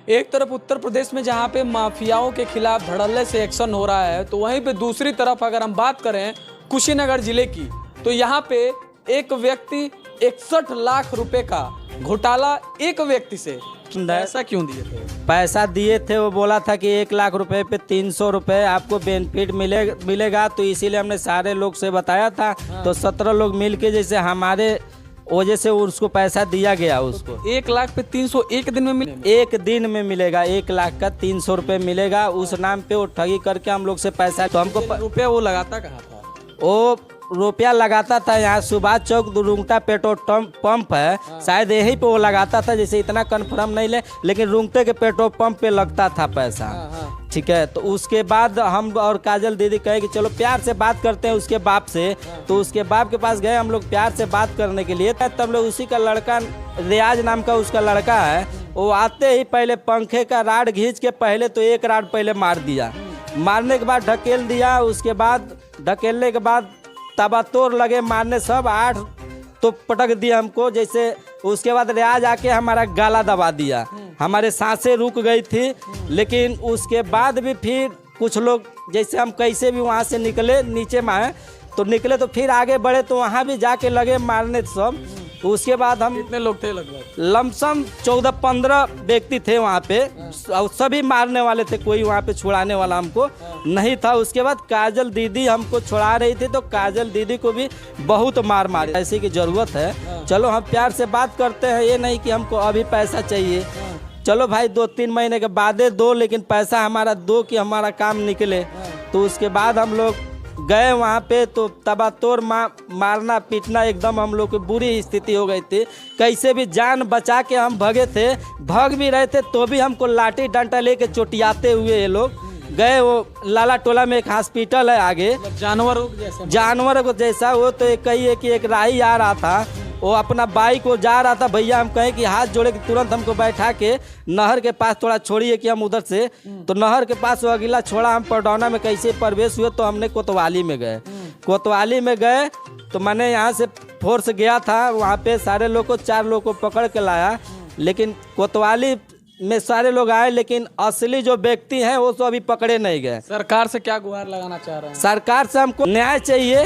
एक तरफ उत्तर प्रदेश में जहां पे माफियाओं के खिलाफ धड़ल्ले से एक्शन हो रहा है, तो वहीं पे दूसरी तरफ अगर हम बात करें कुशीनगर जिले की, तो यहाँ पे एक व्यक्ति 61 लाख रुपए का घोटाला एक व्यक्ति से, ऐसा क्यों दिए थे? पैसा दिए थे, वो बोला था कि 1 लाख रुपए पे 300 रुपए आपको बेनिफिट मिलेगा, तो इसीलिए हमने सारे लोग से बताया था। तो 17 लोग मिलके जैसे हमारे वजह से उसको पैसा दिया गया। उसको 1 लाख पे 300 एक दिन में एक दिन में मिलेगा। 1 लाख का 300 रुपए मिलेगा। उस नाम पे वो ठगी करके हम लोग से पैसा, तो हमको रुपया वो लगाता कहाँ था? वो रुपया लगाता था यहाँ सुभाष चौक रुंगटा पेट्रोल पंप है, शायद यहीं पे वो लगाता था। जैसे इतना कंफर्म नहीं लेकिन रुंगटे के पेट्रोल पंप पे लगता था पैसा। ठीक है, तो उसके बाद हम और काजल दीदी कहे कि चलो प्यार से बात करते हैं उसके बाप से। तो उसके बाप के पास गए हम लोग प्यार से बात करने के लिए। तब लोग उसी का लड़का, रियाज नाम का उसका लड़का है, वो आते ही पहले पंखे का राड खींच के पहले तो एक राड पहले मार दिया। मारने के बाद ढकेल दिया। उसके बाद ढकेलने के बाद तबातोड़ लगे मारने, सब 8 तो पटक दिया हमको। जैसे उसके बाद रियाज आके हमारा गाला दबा दिया, हमारे सांसें रुक गई थी। लेकिन उसके बाद भी फिर कुछ लोग, जैसे हम कैसे भी वहाँ से निकले, नीचे में आए तो निकले, तो फिर आगे बढ़े तो वहाँ भी जाके लगे मारने सब। तो उसके बाद हम, कितने लोग थे लगभग? लमसम 14-15 व्यक्ति थे वहाँ पे, और सभी मारने वाले थे, कोई वहाँ पे छुड़ाने वाला हमको नहीं था। उसके बाद काजल दीदी हमको छुड़ा रही थी, तो काजल दीदी को भी बहुत मार मारी। ऐसे की जरूरत है, चलो हम प्यार से बात करते हैं, ये नहीं कि हमको अभी पैसा चाहिए। चलो भाई 2-3 महीने के बाद दो, लेकिन पैसा हमारा दो कि हमारा काम निकले। तो उसके बाद हम लोग गए वहाँ पे, तो तबातोड़ मारना पीटना, एकदम हम लोग की बुरी स्थिति हो गई थी। कैसे भी जान बचा के हम भगे थे, भग भी रहे थे तो भी हमको लाठी डंडा लेके चोटियाते हुए ये लोग गए। वो लाला टोला में एक हॉस्पिटल है आगे, जानवर को जैसा। वो तो कही है कि एक राही आ रहा था, वो अपना बाइक को जा रहा था। भैया हम कहें कि हाथ जोड़े कि तुरंत हमको बैठा के नहर के पास थोड़ा छोड़िए कि हम उधर से, तो नहर के पास वो अगला छोड़ा। हम पडौना में कैसे प्रवेश हुए, तो हमने कोतवाली में गए। कोतवाली में गए तो मैंने यहाँ से फोर्स गया था, वहाँ पे सारे लोग को 4 लोग को पकड़ के लाया। लेकिन कोतवाली में सारे लोग आए, लेकिन असली जो व्यक्ति हैं वो तो अभी पकड़े नहीं गए। सरकार से क्या गुहार लगाना चाह रहे हैं? सरकार से हमको न्याय चाहिए।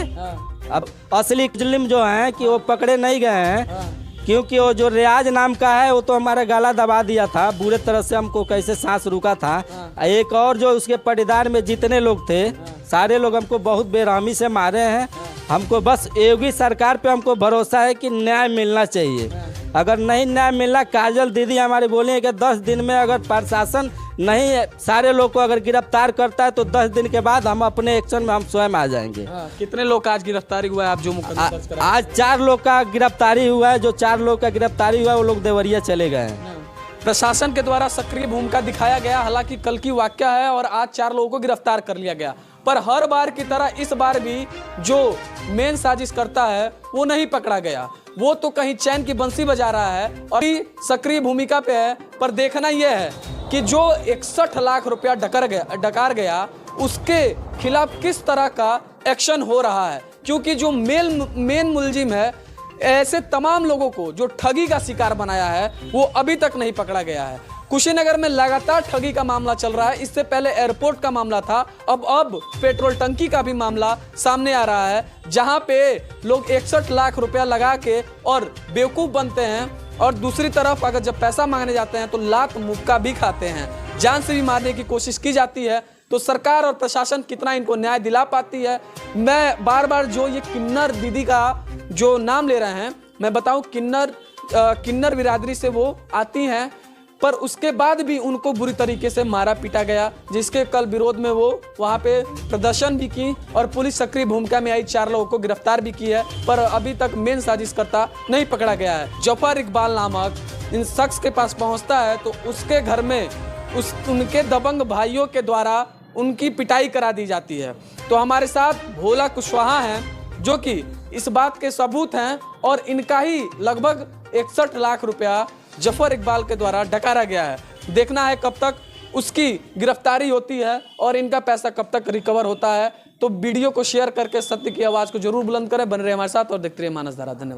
अब असली जुल्म जो है कि वो पकड़े नहीं गए हैं, क्योंकि वो जो रियाज नाम का है वो तो हमारा गाला दबा दिया था बुरे तरह से, हमको कैसे सांस रुका था। एक और जो उसके पटीदार में जितने लोग थे, सारे लोग हमको बहुत बेरहमी से मारे हैं। हमको बस योगी सरकार पे हमको भरोसा है कि न्याय मिलना चाहिए। अगर नहीं न्याय मिलना, काजल दीदी हमारे बोले कि 10 दिन में अगर प्रशासन नहीं सारे लोग को अगर गिरफ्तार करता है, तो 10 दिन के बाद हम अपने एक्शन में हम स्वयं आ जाएंगे। कितने लोग का आज गिरफ्तारी हुआ है? आप जो मुकदमा दर्ज करा? आज 4 लोग का गिरफ्तारी हुआ है। जो 4 लोग का गिरफ्तारी हुआ है वो लोग देवरिया चले गए हैं। प्रशासन के द्वारा सक्रिय भूमिका दिखाया गया, हालांकि कल की वाकया है और आज 4 लोगों को गिरफ्तार कर लिया गया। पर हर बार की तरह इस बार भी जो मेन साजिश करता है वो नहीं पकड़ा गया। वो तो कहीं चैन की बंसी बजा रहा है और सक्रिय भूमिका पे है। पर देखना यह है कि जो 61 लाख रुपया डकार गया उसके खिलाफ किस तरह का एक्शन हो रहा है, क्योंकि जो मेन मुलजिम है, ऐसे तमाम लोगों को जो ठगी का शिकार बनाया है, वो अभी तक नहीं पकड़ा गया है। कुशीनगर में लगातार ठगी का मामला चल रहा है। इससे पहले एयरपोर्ट का मामला था, अब पेट्रोल टंकी का भी मामला सामने आ रहा है, जहां पे लोग 61 लाख रुपया लगा के और बेवकूफ बनते हैं, और दूसरी तरफ अगर जब पैसा मांगने जाते हैं तो लात मुक्का भी खाते हैं, जान से भी मारने की कोशिश की जाती है। तो सरकार और प्रशासन कितना इनको न्याय दिला पाती है? मैं बार बार जो ये किन्नर दीदी का जो नाम ले रहे हैं, मैं बताऊं किन्नर बिरादरी से वो आती हैं, पर उसके बाद भी उनको बुरी तरीके से मारा पीटा गया, जिसके कल विरोध में वो वहाँ पे प्रदर्शन भी की और पुलिस सक्रिय भूमिका में आई, 4 लोगों को गिरफ्तार भी की है। पर अभी तक मेन साजिशकर्ता नहीं पकड़ा गया है। जफर इकबाल नामक इन शख्स के पास पहुँचता है तो उसके घर में उनके दबंग भाइयों के द्वारा उनकी पिटाई करा दी जाती है। तो हमारे साथ भोला कुशवाहा हैं, जो कि इस बात के सबूत हैं, और इनका ही लगभग 61 लाख रुपया जफर इकबाल के द्वारा डकारा गया है। देखना है कब तक उसकी गिरफ्तारी होती है और इनका पैसा कब तक रिकवर होता है। तो वीडियो को शेयर करके सत्य की आवाज़ को जरूर बुलंद करें। बन रहे हमारे साथ और देखते रहिए मानस धारा। धन्यवाद।